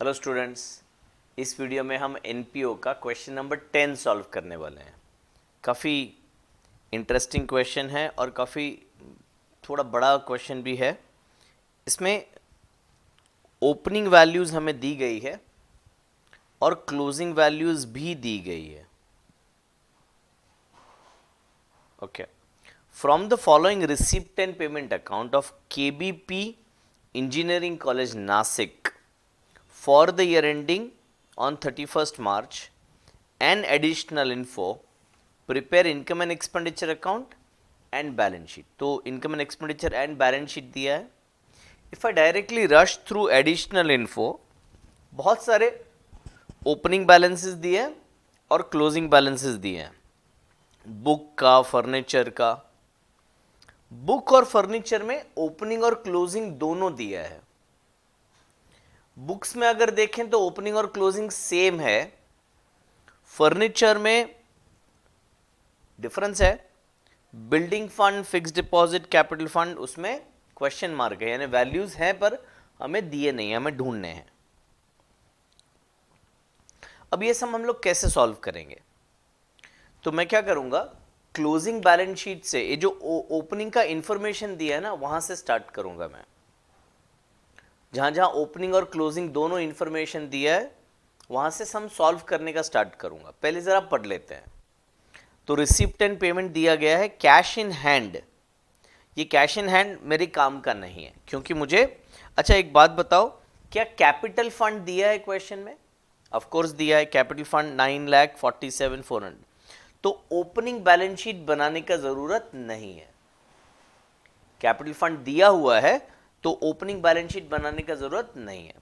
Hello students, इस video में हम एनपीओ का क्वेश्चन नंबर 10 सॉल्व करने वाले हैं। काफ़ी इंटरेस्टिंग क्वेश्चन है और काफ़ी थोड़ा बड़ा क्वेश्चन भी है। इसमें ओपनिंग वैल्यूज़ हमें दी गई है और क्लोजिंग वैल्यूज़ भी दी गई है। Okay, from the following receipt and payment account of KBP engineering college Nashik for the year ending on 31st March and additional info, prepare income and expenditure account and balance sheet. तो income and expenditure and balance sheet दिया है। If I directly rush through additional info, बहुत सारे opening balances दिए हैं और closing balances दिए हैं। बुक का, फर्नीचर का। बुक और फर्नीचर में ओपनिंग और क्लोजिंग दोनों दिया है। बुक्स में अगर देखें तो ओपनिंग और क्लोजिंग सेम है। फर्नीचर में डिफरेंस है। Building fund, fixed deposit, capital fund, उसमें क्वेश्चन मार्क है, यानी वैल्यूज हैं पर हमें दिए नहीं, हमें ढूंढने हैं। अब ये सब हम लोग कैसे सॉल्व करेंगे? तो मैं क्या करूंगा, क्लोजिंग बैलेंस शीट से ये जो ओपनिंग का इंफॉर्मेशन दिया है ना, वहां से स्टार्ट करूंगा मैं। जहां जहां ओपनिंग और क्लोजिंग दोनों इंफॉर्मेशन दिया है वहां से हम सॉल्व करने का स्टार्ट करूंगा। पहले जरा पढ़ लेते हैं। तो रिसिप्ट एंड पेमेंट दिया गया है, कैश इन हैंड। ये कैश इन हैंड मेरे काम का नहीं है क्योंकि मुझे, अच्छा एक बात बताओ, क्या कैपिटल फंड दिया है क्वेश्चन में? ऑफ कोर्स दिया है, कैपिटल फंड 9,47,400। तो ओपनिंग बैलेंस शीट बनाने का जरूरत नहीं है। कैपिटल फंड दिया हुआ है तो ओपनिंग बैलेंस शीट बनाने का जरूरत नहीं है,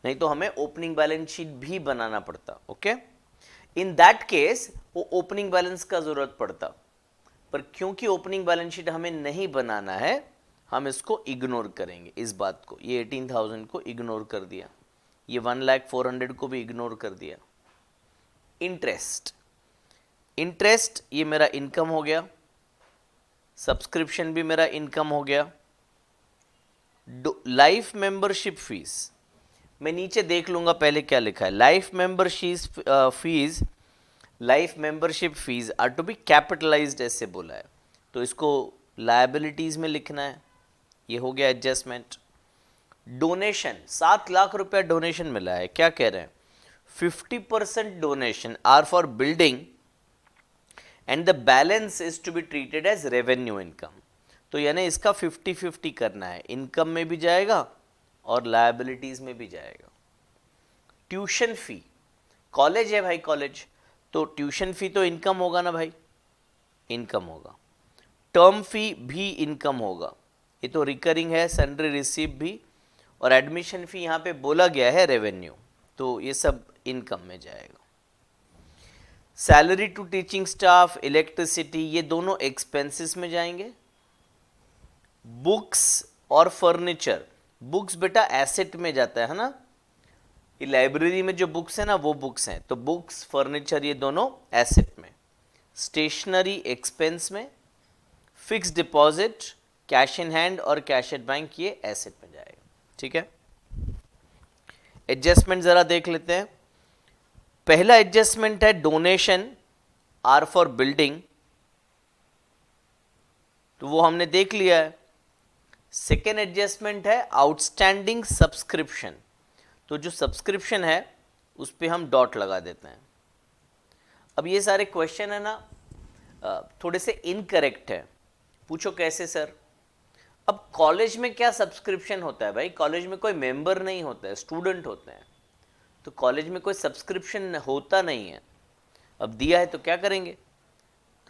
नहीं तो हमें ओपनिंग बैलेंस शीट भी बनाना पड़ता। ओके, इन दैट केस वो ओपनिंग बैलेंस का जरूरत पड़ता, पर क्योंकि ओपनिंग बैलेंस शीट हमें नहीं बनाना है, हम इसको इग्नोर करेंगे। इस बात को, ये 18,000 को इग्नोर कर दिया, ये 1,04,000 को भी इग्नोर कर दिया। इंटरेस्ट, इंटरेस्ट ये मेरा इनकम हो गया, सब्सक्रिप्शन भी मेरा इनकम हो गया। लाइफ मेंबरशिप फीस, मैं नीचे देख लूंगा पहले क्या लिखा है। Life membership fees, life membership fees are to be capitalised ऐसे बोला है, तो इसको लायबिलिटीज में लिखना है। ये हो गया एडजस्टमेंट। डोनेशन, 7 लाख रुपया डोनेशन मिला है। क्या कह रहे हैं? 50% donation are for building and the balance is to be treated as revenue income. तो यानी इसका 50-50 करना है, इनकम में भी जाएगा और लायबिलिटीज में भी जाएगा। ट्यूशन फी, कॉलेज है भाई, कॉलेज तो ट्यूशन फी तो इनकम होगा ना भाई, इनकम होगा। टर्म फी भी इनकम होगा, ये तो रिकरिंग है, सैलरी रिसीव भी, और एडमिशन फी यहाँ पे बोला गया है रेवेन्यू, तो ये सब इनकम में जाएगा। Salary to teaching staff, electricity, ये दोनों एक्सपेंसेस में जाएंगे। बुक्स और फर्नीचर, बुक्स बेटा एसेट में जाता है ना, ये लाइब्रेरी में जो बुक्स है ना वो बुक्स हैं, तो बुक्स फर्नीचर ये दोनों एसेट में। स्टेशनरी एक्सपेंस में, fixed deposit, cash in hand और कैश एट बैंक ये एसेट में जाएगा। ठीक है, एडजस्टमेंट जरा देख लेते हैं। पहला एडजस्टमेंट है डोनेशन आर फॉर बिल्डिंग, तो वो हमने देख लिया है। सेकेंड एडजस्टमेंट है आउटस्टैंडिंग सब्सक्रिप्शन, तो जो सब्सक्रिप्शन है उस पर हम डॉट लगा देते हैं। अब ये सारे क्वेश्चन है ना थोड़े से इनकरेक्ट है, पूछो कैसे सर? अब कॉलेज में क्या सब्सक्रिप्शन होता है भाई? कॉलेज में कोई मेंबर नहीं होता है, स्टूडेंट होते हैं, तो कॉलेज में कोई सब्सक्रिप्शन होता नहीं है। अब दिया है तो क्या करेंगे?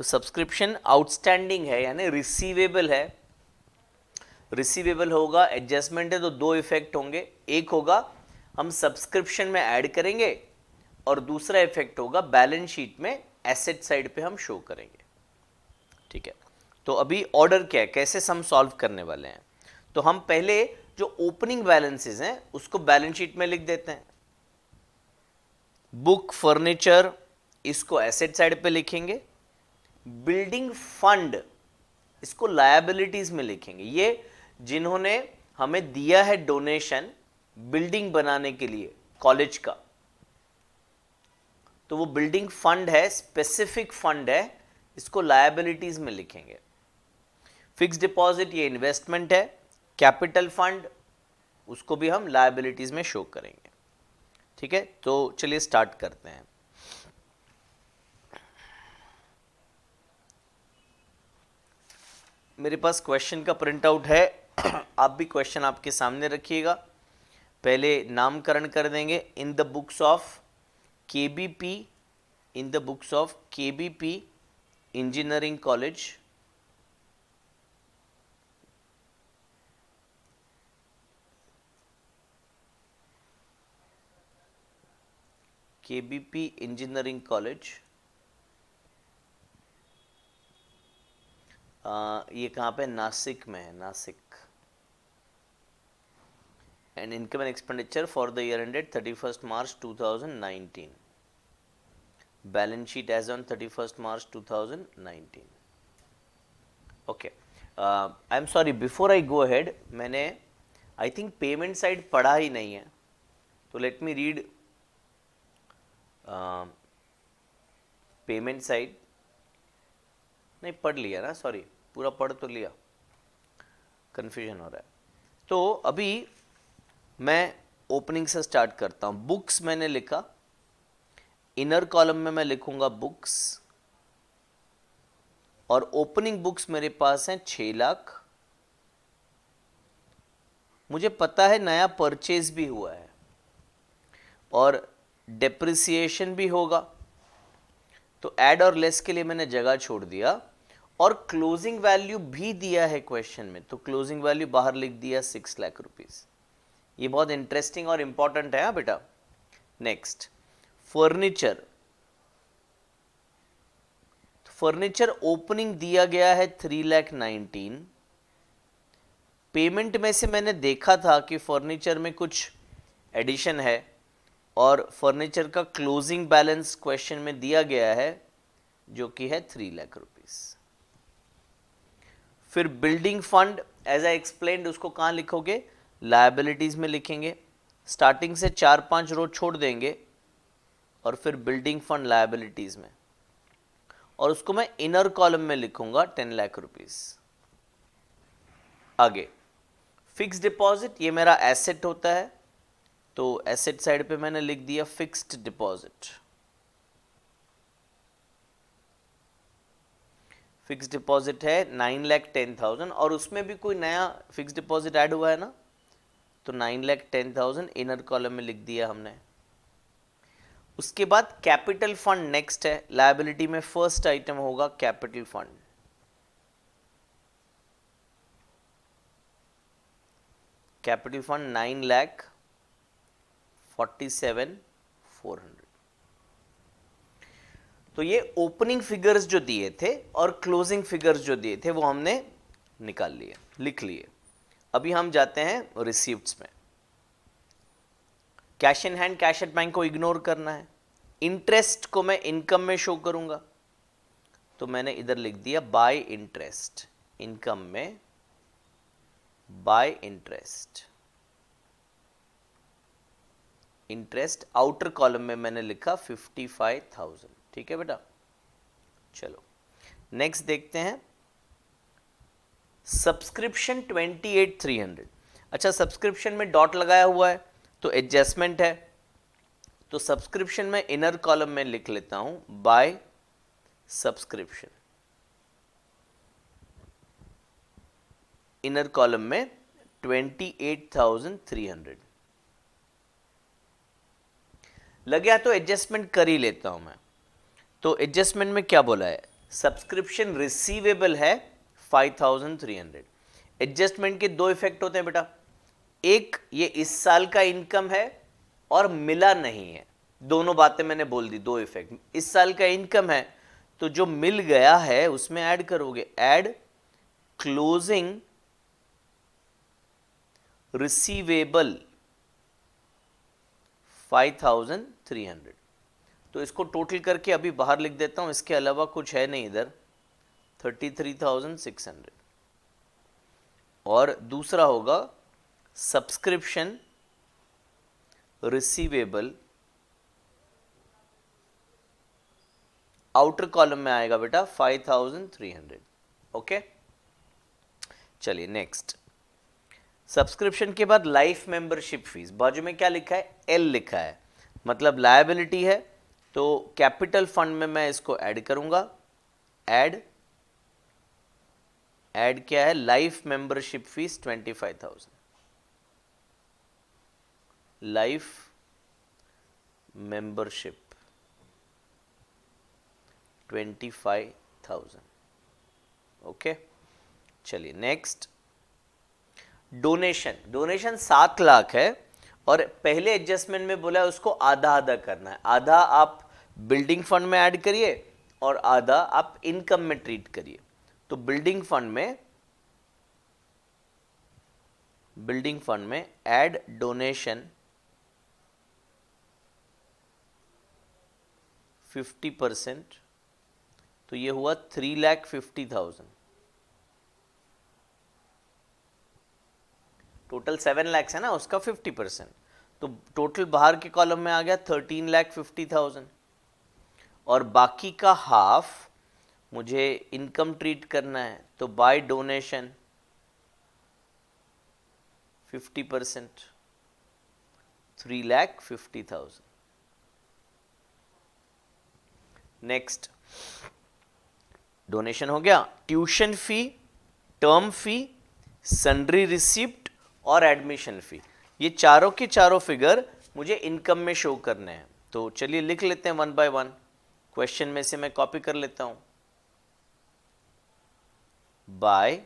तो सब्सक्रिप्शन आउटस्टैंडिंग है यानी रिसीवेबल है, रिसीवेबल होगा। एडजस्टमेंट है तो दो इफेक्ट होंगे, एक होगा हम सब्सक्रिप्शन में ऐड करेंगे और दूसरा इफेक्ट होगा बैलेंस शीट में एसेट साइड पे हम शो करेंगे। ठीक है, तो अभी ऑर्डर क्या है, कैसे हम सॉल्व करने वाले हैं? तो हम पहले जो ओपनिंग बैलेंसेस हैं उसको बैलेंस शीट में लिख देते हैं। बुक, फर्नीचर, इसको एसेट साइड पे लिखेंगे। बिल्डिंग फंड, इसको लायबिलिटीज में लिखेंगे। ये जिन्होंने हमें दिया है डोनेशन, बिल्डिंग बनाने के लिए कॉलेज का, तो वो बिल्डिंग फंड है, स्पेसिफिक फंड है, इसको लायबिलिटीज में लिखेंगे। फिक्स डिपॉजिट ये इन्वेस्टमेंट है, कैपिटल फंड उसको भी हम लायबिलिटीज में शो करेंगे। ठीक है, तो चलिए स्टार्ट करते हैं। मेरे पास क्वेश्चन का प्रिंट आउट है, आप भी क्वेश्चन आपके सामने रखिएगा। पहले नामकरण कर देंगे। In the books of KBP, in the books of KBP engineering college, KBP engineering college, ये कहाँ पे? नासिक में है, Nashik. And income and expenditure for the year ended 31 March 2019, balance sheet as on 31 March 2019। Okay, I am sorry, before I go ahead, मैंने I think payment side पढ़ा ही नहीं है, तो let me read payment side. नहीं पढ़ लिया ना, sorry, पूरा पढ़ तो लिया, कन्फ्यूजन हो रहा है। तो अभी मैं ओपनिंग से स्टार्ट करता हूँ। बुक्स मैंने लिखा, इनर कॉलम में मैं लिखूंगा बुक्स, और ओपनिंग बुक्स मेरे पास हैं 6 लाख। मुझे पता है नया परचेज भी हुआ है और डेप्रिसिएशन भी होगा, तो ऐड और लेस के लिए मैंने जगह छोड़ दिया, और क्लोजिंग वैल्यू भी दिया है क्वेश्चन में, तो क्लोजिंग वैल्यू बाहर लिख दिया 6 लाख रुपीज। ये बहुत इंटरेस्टिंग और इंपॉर्टेंट है बेटा। Next, furniture. फर्नीचर ओपनिंग दिया गया है 3,19,000। पेमेंट में से मैंने देखा था कि फर्नीचर में कुछ एडिशन है, और फर्नीचर का क्लोजिंग बैलेंस क्वेश्चन में दिया गया है जो कि है 3 लाख रुपीस। फिर building fund, as I explained, उसको कहाँ लिखोगे? लायबिलिटीज में लिखेंगे। स्टार्टिंग से 4-5 रो छोड़ देंगे और फिर बिल्डिंग फंड लायबिलिटीज में, और उसको मैं इनर कॉलम में लिखूंगा 10 लाख रुपीस। आगे फिक्स डिपॉजिट, ये मेरा एसेट होता है, तो एसेट साइड पे मैंने लिख दिया फिक्स्ड डिपॉजिट। फिक्स डिपॉजिट है 9,10,000, और उसमें भी कोई नया फिक्स डिपॉजिट ऐड हुआ है ना, तो 9,10,000 इनर कॉलम में लिख दिया हमने। उसके बाद कैपिटल फंड नेक्स्ट है, लायबिलिटी में फर्स्ट आइटम होगा कैपिटल फंड। Capital fund 9,47,400। तो ये ओपनिंग फिगर्स जो दिए थे और क्लोजिंग फिगर्स जो दिए थे वो हमने निकाल लिए, लिख लिए। अभी हम जाते हैं रिसीप्ट्स में। Cash in hand, cash at bank को इग्नोर करना है। इंटरेस्ट को मैं इनकम में शो करूंगा, तो मैंने इधर लिख दिया बाय इंटरेस्ट। इनकम में bye interest, interest outer column में मैंने लिखा 55,000। ठीक है बेटा, चलो नेक्स्ट देखते हैं। सब्सक्रिप्शन 28,300। अच्छा, सब्सक्रिप्शन में डॉट लगाया हुआ है तो एडजस्टमेंट है, तो सब्सक्रिप्शन में इनर कॉलम में लिख लेता हूं बाय सब्सक्रिप्शन। इनर कॉलम में 28,300 लग गया, तो एडजस्टमेंट कर ही लेता हूं मैं। तो एडजस्टमेंट में क्या बोला है? सब्सक्रिप्शन रिसीवेबल है 5,300। एडजस्टमेंट के 2 इफेक्ट होते हैं बेटा, एक ये इस साल का इनकम है और मिला नहीं है, दोनों बातें मैंने बोल दी, 2 इफेक्ट। इस साल का इनकम है तो जो मिल गया है उसमें ऐड करोगे, ऐड क्लोजिंग रिसीवेबल 5,300। तो इसको टोटल करके अभी बाहर लिख देता हूं, इसके अलावा कुछ है नहीं इधर, 33,600। और दूसरा होगा सब्सक्रिप्शन रिसीवेबल आउटर कॉलम में आएगा बेटा 5300। ओके, चलिए नेक्स्ट। सब्सक्रिप्शन के बाद लाइफ मेंबरशिप फीस, बाजू में क्या लिखा है, एल लिखा है, मतलब लायबिलिटी है, तो कैपिटल फंड में मैं इसको ऐड करूंगा। ऐड क्या है, life membership fees 25,000, life membership 25,000। Okay, चलिए नेक्स्ट। डोनेशन 7 लाख है, और पहले एडजस्टमेंट में बोला है उसको आधा आधा करना है। आधा आप बिल्डिंग फंड में ऐड करिए और आधा आप इनकम में ट्रीट करिए। तो बिल्डिंग फंड में ऐड डोनेशन 50%, तो ये हुआ 3,50,000। टोटल 7 लाख है ना, उसका 50%, तो टोटल बाहर के कॉलम में आ गया 13,50,000। और बाकी का हाफ मुझे इनकम ट्रीट करना है, तो बाय डोनेशन 50%, 3,50,000। नेक्स्ट, डोनेशन हो गया। ट्यूशन फी, टर्म फी, सन्ड्री रिसिप्ट और एडमिशन फी, ये चारों के चारों फिगर मुझे इनकम में शो करने हैं। तो चलिए लिख लेते हैं वन बाय वन, क्वेश्चन में से मैं कॉपी कर लेता हूं। By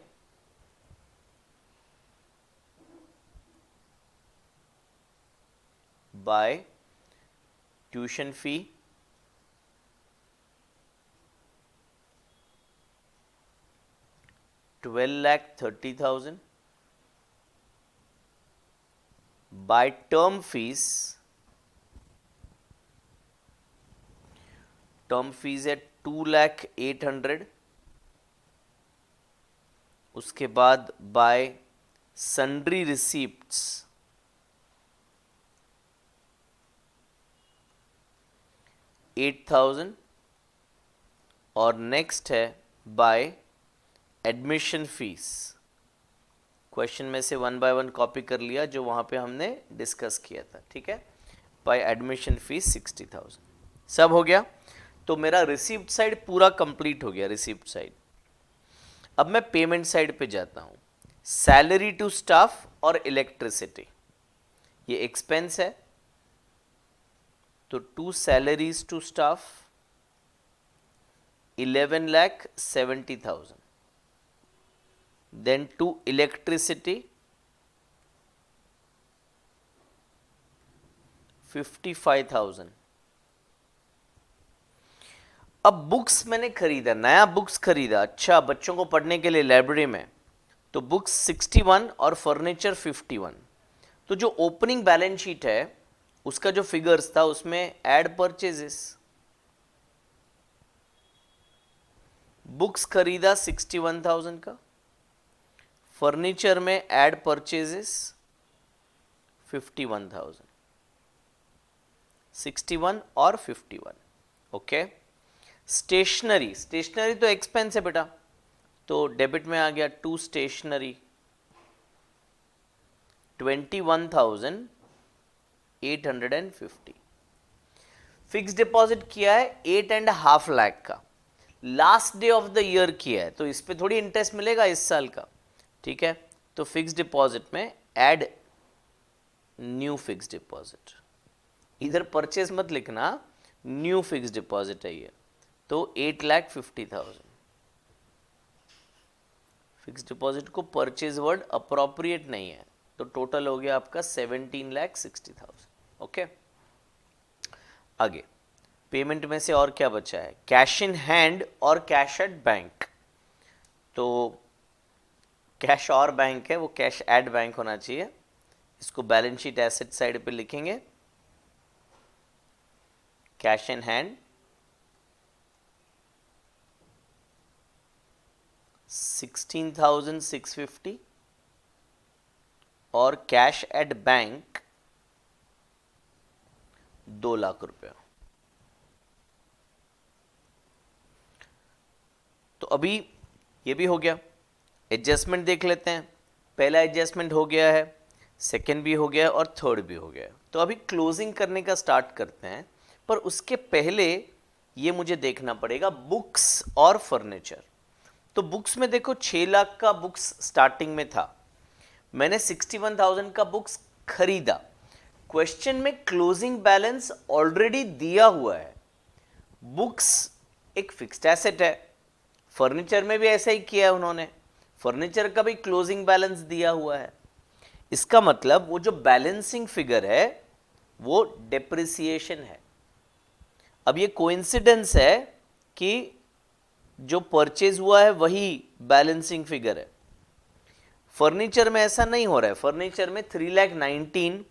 tuition fee, $12,30,000, by term fees है 2,08,000, उसके बाद बाय सन्ड्री रिसीप्ट्स 8,000, और नेक्स्ट है बाय एडमिशन फीस। क्वेश्चन में से वन बाय वन कॉपी कर लिया जो वहां पे हमने डिस्कस किया था, ठीक है। बाय एडमिशन फीस 60,000, सब हो गया। तो मेरा रिसीप्ट साइड पूरा कंप्लीट हो गया, रिसीप्ट साइड। अब मैं पेमेंट साइड पे जाता हूं। सैलरी टू स्टाफ और इलेक्ट्रिसिटी, ये एक्सपेंस है, तो 2 salaries to staff 11,70,000, then to electricity 55,000। अब बुक्स मैंने खरीदा, नया बुक्स खरीदा, अच्छा बच्चों को पढ़ने के लिए लाइब्रेरी में, तो बुक्स 61 और फर्नीचर 51। तो जो ओपनिंग बैलेंस शीट है उसका जो फिगर्स था उसमें ऐड परचेजेस, बुक्स खरीदा 61,000 का, फर्नीचर में ऐड परचेजेस 51,000, 61 और 51। ओके, स्टेशनरी तो एक्सपेंस है बेटा, तो डेबिट में आ गया 2 स्टेशनरी 21,850। फिक्स डिपॉजिट किया है 8.5 लाख का, last day of the year किया है, तो इस पे थोड़ी इंटरेस्ट मिलेगा इस साल का, ठीक है। तो फिक्स डिपॉजिट में ऐड न्यू फिक्स डिपॉजिट, इधर परचेज मत लिखना, न्यू फिक्स डिपॉजिट है ये, तो 8,50,000। फिक्स डिपॉजिट को परचेज वर्ड अप्रोप्रिएट नहीं है, तो टोटल हो गया आपका 17,60,000। ओके, आगे पेमेंट में से और क्या बचा है, कैश इन हैंड और कैश एट बैंक। तो कैश और बैंक है, वो कैश एट बैंक होना चाहिए, इसको बैलेंस शीट एसेट साइड पे लिखेंगे। कैश इन हैंड 16,650 और कैश एट बैंक 2 लाख रुपया। तो अभी ये भी हो गया। एडजस्टमेंट देख लेते हैं। पहला एडजस्टमेंट हो गया है, सेकंड भी हो गया है और थर्ड भी हो गया है। तो अभी क्लोजिंग करने का स्टार्ट करते हैं, पर उसके पहले ये मुझे देखना पड़ेगा बुक्स और फर्नीचर। तो बुक्स में देखो 6 लाख का बुक्स स्टार्टिंग में था, मैंने 61,000 का बुक्स खरीदा। क्वेश्चन में क्लोजिंग बैलेंस ऑलरेडी दिया हुआ है। बुक्स एक फिक्स्ड एसेट है, फर्नीचर में भी ऐसा ही किया है उन्होंने, फर्नीचर का भी क्लोजिंग बैलेंस दिया हुआ है। इसका मतलब वो जो बैलेंसिंग फिगर है वो डेप्रिसिएशन है। अब ये कोइंसिडेंस है कि जो परचेज हुआ है वही बैलेंसिंग फिगर है। फर्नीचर में ऐसा नहीं हो रहा है। फर्नीचर में 3,19,000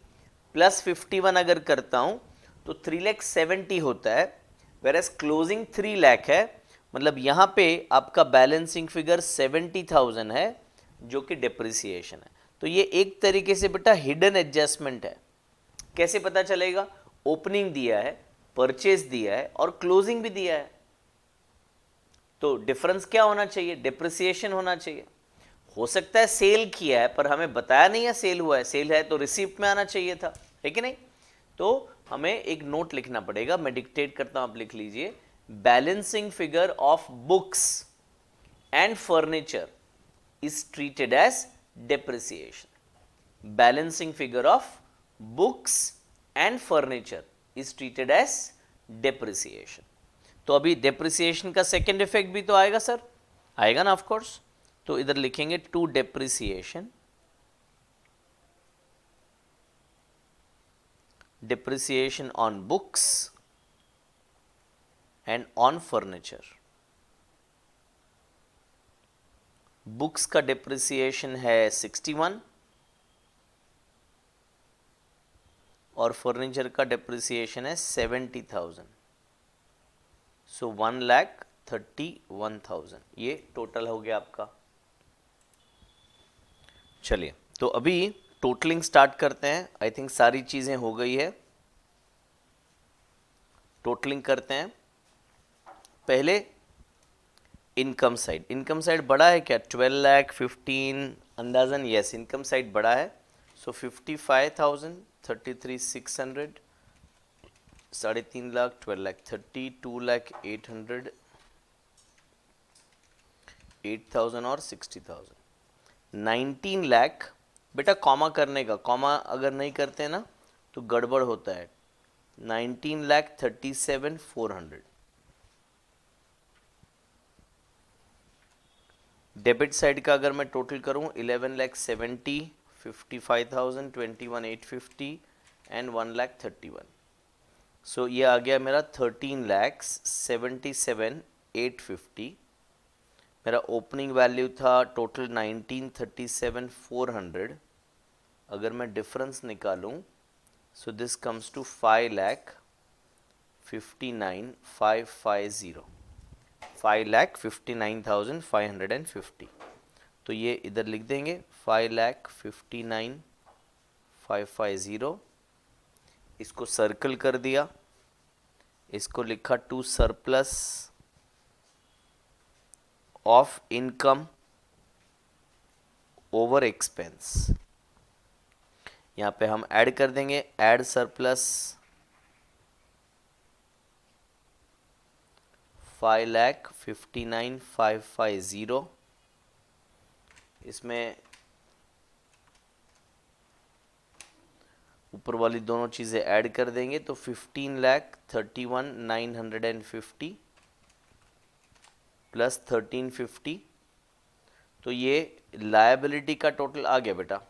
प्लस 51 अगर करता हूं तो 3,70,000 होता है, वेरएस क्लोजिंग 3 लाख है। मतलब यहां पे आपका बैलेंसिंग फिगर 70,000 है जो कि डेप्रिसिएशन है। तो ये एक तरीके से बेटा हिडन एडजस्टमेंट है। कैसे पता चलेगा? ओपनिंग दिया है, परचेज दिया है और क्लोजिंग भी दिया है, तो डिफरेंस क्या होना चाहिए? डेप्रिसिएशन होना चाहिए। हो सकता है सेल किया है पर हमें बताया नहीं है सेल हुआ है। सेल है तो रिसीप्ट में आना चाहिए था, है कि नहीं? तो हमें एक नोट लिखना पड़ेगा, मैं डिक्टेट करता हूं, आप लिख लीजिए। Balancing figure of books and furniture is treated as depreciation. Balancing figure of books and furniture is treated as depreciation. तो अभी डेप्रिसिएशन का सेकेंड इफेक्ट भी तो आएगा सर, आएगा ना? Of course. तो इधर लिखेंगे to depreciation, depreciation on books and on furniture. Books का डेप्रिसिएशन है 61 और फर्नीचर का डेप्रिसिएशन है 70,000। सो 1,31,000 ये टोटल हो गया आपका। चलिए तो अभी टोटलिंग स्टार्ट करते हैं। आई थिंक सारी चीजें हो गई है, टोटलिंग करते हैं। पहले इनकम साइड। इनकम साइड बड़ा है क्या? 12 लाख 15 अंदाजन, यस इनकम साइड बड़ा है। सो 55,000, 33,600, 3.5 लाख, 12 लाख 30, 2 लाख 800, 8,000 और 60,000, 19 लाख। बेटा कॉमा करने का, कॉमा अगर नहीं करते ना तो गड़बड़ होता है। 19,37,400। डेबिट साइड का अगर मैं टोटल करूं 11,70,000, 55,000, 21,850 एंड 1,31,000। सो ये आ गया मेरा 13,77,850। मेरा ओपनिंग वैल्यू था टोटल 19,37,400। अगर मैं डिफरेंस निकालूं सो दिस कम्स टू 5,59,550, 5,59,550। तो ये इधर लिख देंगे 5,59,550। इसको सर्कल कर दिया, इसको लिखा to surplus of income over expense. यहां पे हम ऐड कर देंगे, ऐड सरप्लस 5,59,550। इसमें ऊपर वाली दोनों चीजें ऐड कर देंगे तो 15,31,950 प्लस 1350। तो ये लायबिलिटी का टोटल आ गया बेटा,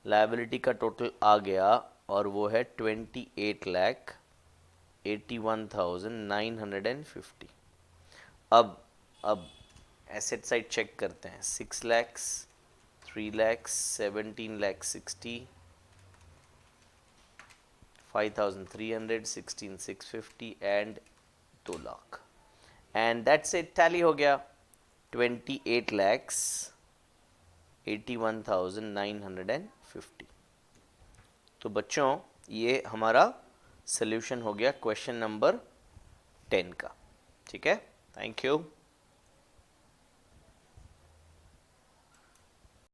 लायबिलिटी का टोटल आ गया और वो है 28,81,950। अब एसेट साइड चेक करते हैं। 6 lakhs, 3 lakhs, 17 lakhs 60, 5,300, 16,650 and 2 lakh. And that's it, tally हो गया 28,81,950। तो बच्चों ये हमारा सोल्यूशन हो गया क्वेश्चन नंबर 10 का। ठीक है, थैंक यू।